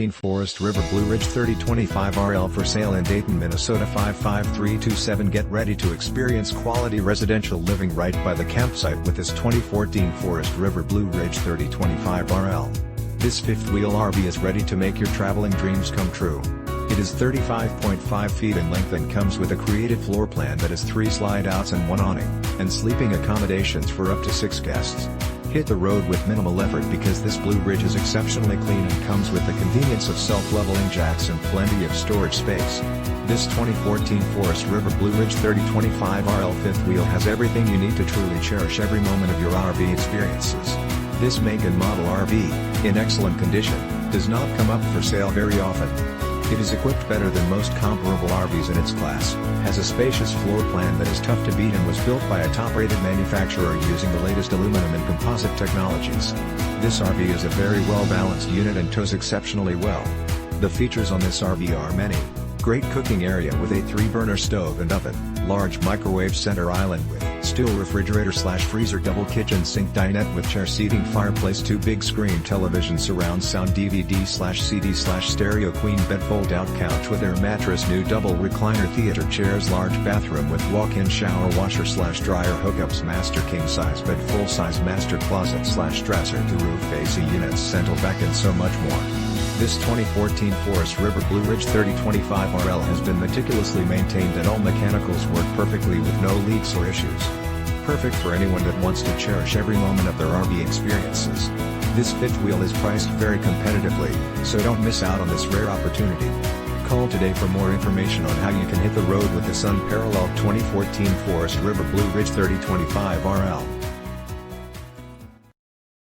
Forest River Blue Ridge 3025RL for sale in Dayton, Minnesota 55327. Get ready to experience quality residential living right by the campsite with this 2014 Forest River Blue Ridge 3025RL. This fifth-wheel RV is ready to make your traveling dreams come true. It is 35.5 feet in length and comes with a creative floor plan that has 3 slide-outs and 1 awning, and sleeping accommodations for up to 6 guests. Hit the road with minimal effort because this Blue Ridge is exceptionally clean and comes with the convenience of self-leveling jacks and plenty of storage space. This 2014 Forest River Blue Ridge 3025RL fifth wheel has everything you need to truly cherish every moment of your RV experiences. This make and model RV, in excellent condition, does not come up for sale very often. It is equipped better than most comparable RVs in its class, has a spacious floor plan that is tough to beat and was built by a top-rated manufacturer using the latest aluminum and composite technologies. This RV is a very well-balanced unit and tows exceptionally well. The features on this RV are many. Great cooking area with a 3-burner stove and oven, large microwave center island with StoolRefrigerator/FreezerDouble kitchen SinkDinette with chair SeatingFireplaceTwo big screen television surround SoundDVD/CD/StereoQueen bed fold-out couch with air mattress new double recliner theater ChairsLarge bathroom with walk-in shower washer/dryer HookupsMaster king-size bed full-size master closet/dresser to roof AC UnitsCental back and so much more. This 2014 Forest River Blue Ridge 3025RL has been meticulously maintained and all mechanicals work perfectly with no leaks or issues. Perfect for anyone that wants to cherish every moment of their RV experiences. This fifth wheel is priced very competitively, so don't miss out on this rare opportunity. Call today for more information on how you can hit the road with this unparalleled 2014 Forest River Blue Ridge 3025RL.